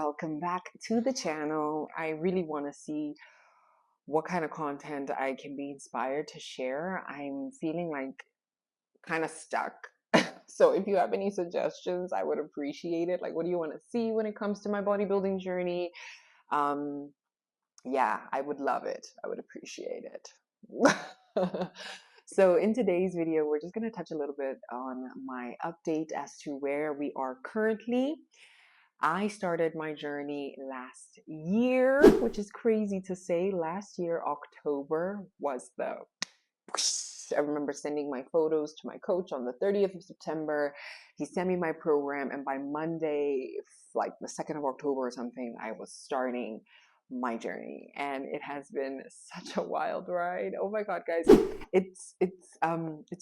welcome back to the channel. I really want to see what kind of content I can be inspired to share. I'm feeling like kind of stuck. So if you have any suggestions, I would appreciate it. Like, what do you want to see when it comes to my bodybuilding journey? Um, yeah, I would love it. I would appreciate it. So in today's video, we're just going to touch a little bit on my update as to where we are currently. I started my journey last year, which is crazy to say. Last year, October was the... I remember sending my photos to my coach on the 30th of September. He sent me my program, and by Monday, like the 2nd of October or something, I was starting my journey, and it has been such a wild ride. Oh my god, guys, it's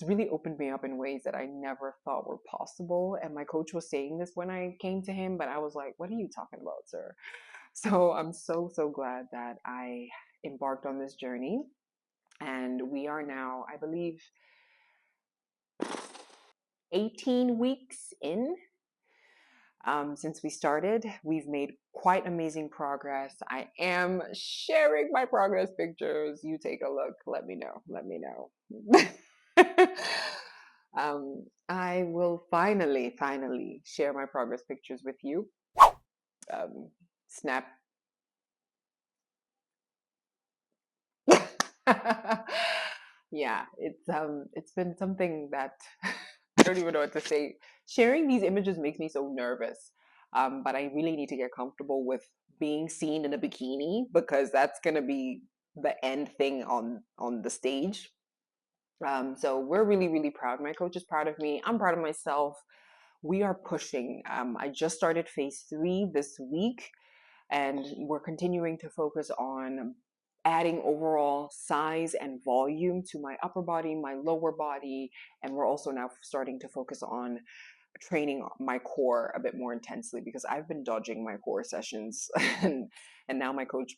really opened me up in ways that I never thought were possible. And my coach was saying this when I came to him, but I was like, what are you talking about, sir? So I'm so glad that I embarked on this journey, and we are now, I believe, 18 weeks in. Since we started, we've made quite amazing progress. I am sharing my progress pictures. You take a look. Let me know. Let me know. I will finally share my progress pictures with you. Snap. Yeah, it's been something that I don't even know what to say. Sharing these images makes me so nervous. But I really need to get comfortable with being seen in a bikini, because that's gonna be the end thing on the stage. So we're really proud. My coach is proud of me. I'm proud of myself. We are pushing. I just started phase 3 this week, and we're continuing to focus on adding overall size and volume to my upper body, my lower body, and we're also now starting to focus on training my core a bit more intensely, because I've been dodging my core sessions and now my coach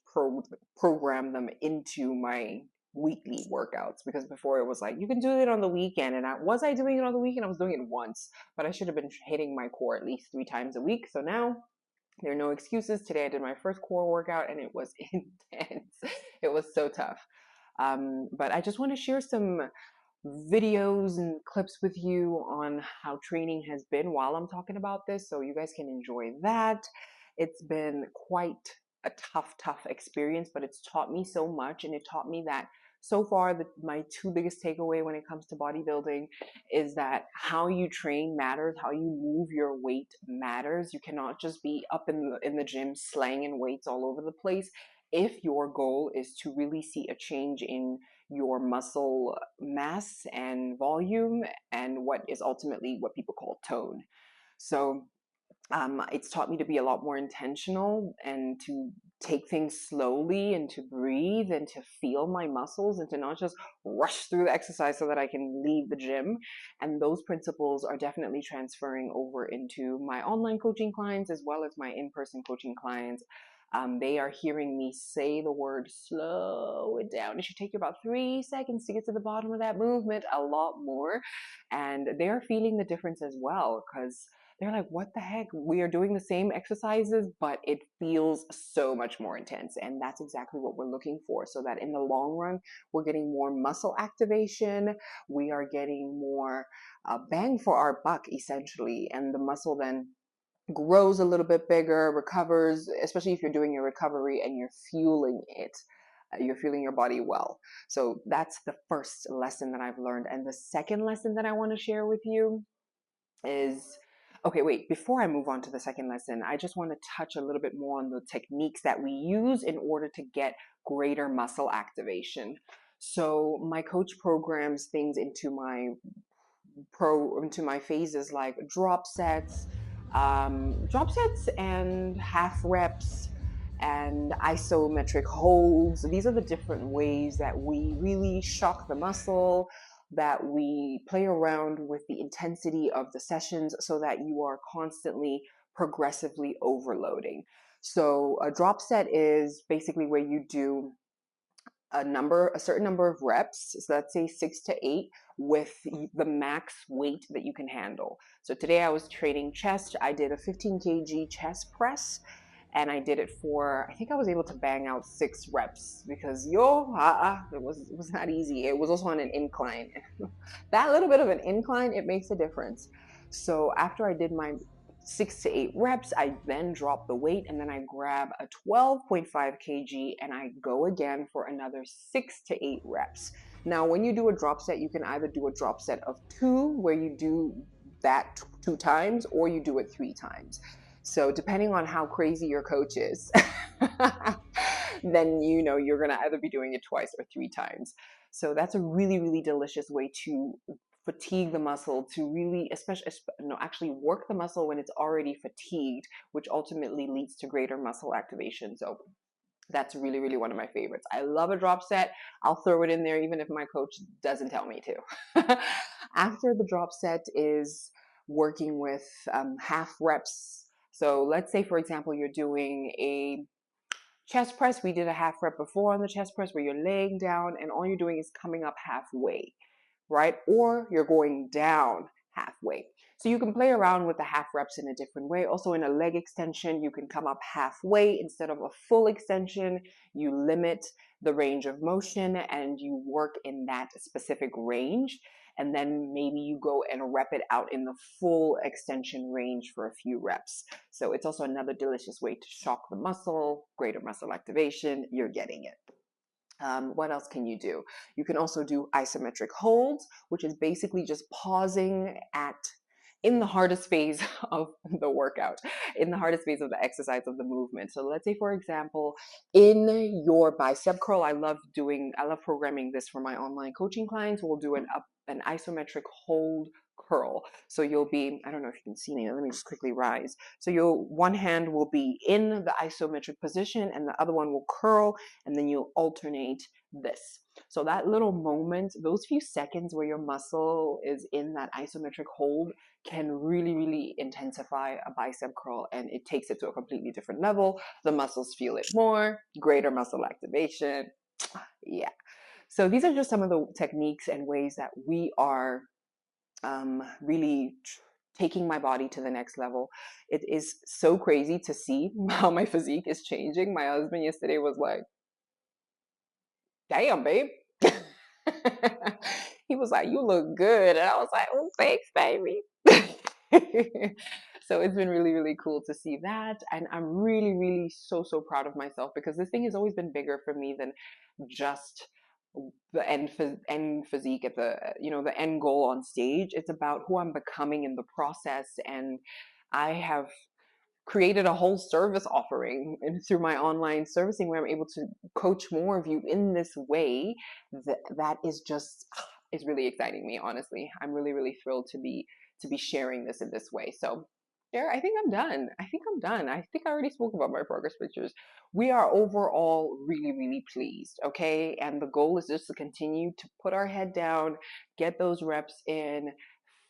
programmed them into my weekly workouts, because before it was like, you can do it on the weekend, and I doing it on the weekend? I was doing it once, but I should have been hitting my core at least 3 times a week. So now there are no excuses. Today I did my first core workout, and it was intense. It was so tough. But I just want to share some videos and clips with you on how training has been while I'm talking about this, so you guys can enjoy that. It's been quite a tough experience, but it's taught me so much, and it taught me that so far my 2 biggest takeaway when it comes to bodybuilding is that how you train matters, how you move your weight matters. You cannot just be up in the gym slanging weights all over the place if your goal is to really see a change in your muscle mass and volume, and what is ultimately what people call tone. So it's taught me to be a lot more intentional, and to take things slowly, and to breathe, and to feel my muscles, and to not just rush through the exercise so that I can leave the gym. And those principles are definitely transferring over into my online coaching clients as well as my in-person coaching clients. They are hearing me say the word slow it down. It should take you about 3 seconds to get to the bottom of that movement, a lot more. And they're feeling the difference as well, because they're like, what the heck? We are doing the same exercises, but it feels so much more intense. And that's exactly what we're looking for, so that in the long run, we're getting more muscle activation. We are getting more bang for our buck, essentially. And the muscle then grows a little bit bigger, recovers, especially if you're doing your recovery and you're fueling it. You're feeling your body well. So that's the first lesson that I've learned. And the second lesson that I want to share with you is, okay, wait, before I move on to the second lesson, I just want to touch a little bit more on the techniques that we use in order to get greater muscle activation. So my coach programs things into my phases, like drop sets and half reps and isometric holds. These are the different ways that we really shock the muscle, that we play around with the intensity of the sessions, so that you are constantly progressively overloading. So a drop set is basically where you do a certain number of reps, so let's say 6 to 8, with the max weight that you can handle. So today I was training chest. I did a 15 kg chest press, and I did it for, I think I was able to bang out 6 reps because it was not easy. It was also on an incline. That little bit of an incline, it makes a difference. So after I did my 6 to 8 reps, I then drop the weight and then I grab a 12.5 kg and I go again for another 6 to 8 reps. Now, when you do a drop set, you can either do a drop set of 2 where you do that 2 times, or you do it 3 times. So depending on how crazy your coach is, then you're gonna either be doing it twice or 3 times. So that's a really, really delicious way to fatigue the muscle, to really, especially, no, actually work the muscle when it's already fatigued, which ultimately leads to greater muscle activation. So that's really, really one of my favorites. I love a drop set. I'll throw it in there even if my coach doesn't tell me to. After the drop set is working with half reps. So let's say, for example, you're doing a chest press. We did a half rep before on the chest press where you're laying down and all you're doing is coming up halfway, right? Or you're going down halfway. So you can play around with the half reps in a different way. Also in a leg extension, you can come up halfway instead of a full extension. You limit the range of motion and you work in that specific range. And then maybe you go and rep it out in the full extension range for a few reps. So it's also another delicious way to shock the muscle, greater muscle activation. You're getting it. What else can you do? You can also do isometric holds, which is basically just pausing in the hardest phase of the workout, in the hardest phase of the exercise of the movement. So let's say, for example, in your bicep curl, I love programming this for my online coaching clients. We'll do an isometric hold curl. So you'll be, I don't know if you can see me, let me just quickly rise. So one hand will be in the isometric position and the other one will curl, and then you'll alternate this. So that little moment, those few seconds where your muscle is in that isometric hold can really, really intensify a bicep curl, and it takes it to a completely different level. The muscles feel it more, greater muscle activation. Yeah. So these are just some of the techniques and ways that we are really taking my body to the next level. It is so crazy to see how my physique is changing. My husband yesterday was like, damn, babe. He was like, you look good. And I was like, oh, thanks, baby. So it's been really, really cool to see that. And I'm really, really so, so proud of myself because this thing has always been bigger for me than just the end physique at the end goal on stage. It's about who I'm becoming in the process. And I have created a whole service offering through my online servicing where I'm able to coach more of you in this way. That is really exciting me, honestly. I'm really, really thrilled to be sharing this in this way. So yeah, I think I'm done. I think I already spoke about my progress pictures. We are overall really, really pleased. Okay. And the goal is just to continue to put our head down, get those reps in,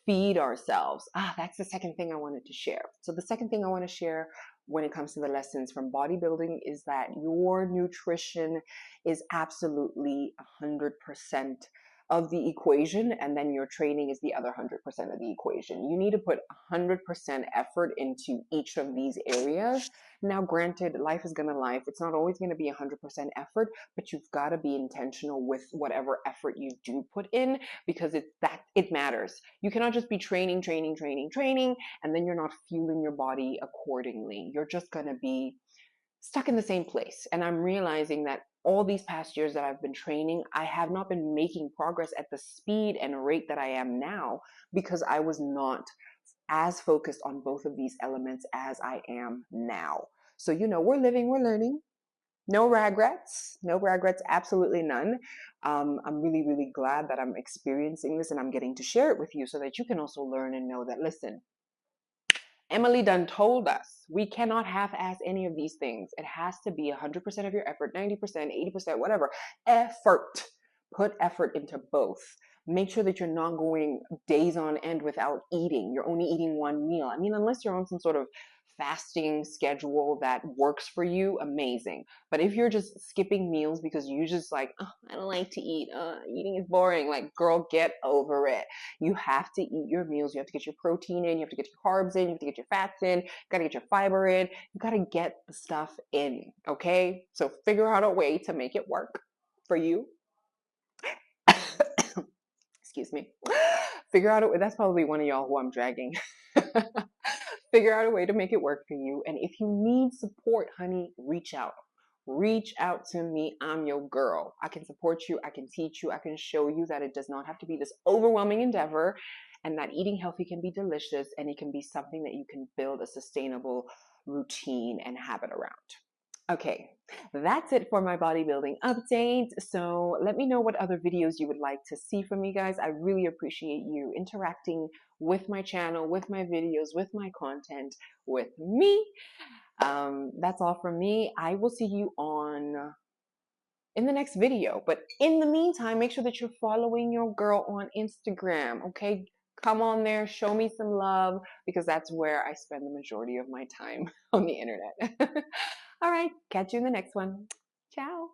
feed ourselves. That's the second thing I wanted to share. So the second thing I want to share when it comes to the lessons from bodybuilding is that your nutrition is absolutely 100% of the equation, and then your training is the other 100% of the equation. You need to put 100% effort into each of these areas. Now, granted, life is gonna life. It's not always gonna be 100% effort, but you've got to be intentional with whatever effort you do put in, because it matters. You cannot just be training, and then you're not fueling your body accordingly. You're just gonna be stuck in the same place. And I'm realizing that all these past years that I've been training, I have not been making progress at the speed and rate that I am now because I was not as focused on both of these elements as I am now. So, we're living, we're learning. No regrets, absolutely none. I'm really, really glad that I'm experiencing this and I'm getting to share it with you so that you can also learn and know that, listen, Emily Dunn told us we cannot half-ass any of these things. It has to be 100% of your effort, 90%, 80%, whatever. Effort. Put effort into both. Make sure that you're not going days on end without eating. You're only eating one meal. I mean, unless you're on some sort of fasting schedule that works for you, amazing. But if you're just skipping meals because you just like, oh, I don't like to eat, eating is boring, like, girl, get over it. You have to eat your meals. You have to get your protein in. You have to get your carbs in. You have to get your fats in. You got to get your fiber in. You got to get the stuff in. Okay. So figure out a way to make it work for you. Excuse me. Figure out a way. That's probably one of y'all who I'm dragging. Figure out a way to make it work for you. And if you need support, honey, reach out. Reach out to me. I'm your girl. I can support you. I can teach you. I can show you that it does not have to be this overwhelming endeavor, and that eating healthy can be delicious, and it can be something that you can build a sustainable routine and habit around. Okay, that's it for my bodybuilding update. So let me know what other videos you would like to see from me, guys. I really appreciate you interacting with my channel, with my videos, with my content, with me. That's all from me. I will see you in the next video. But in the meantime, make sure that you're following your girl on Instagram, okay? Come on there, show me some love, because that's where I spend the majority of my time on the internet. All right, catch you in the next one. Ciao.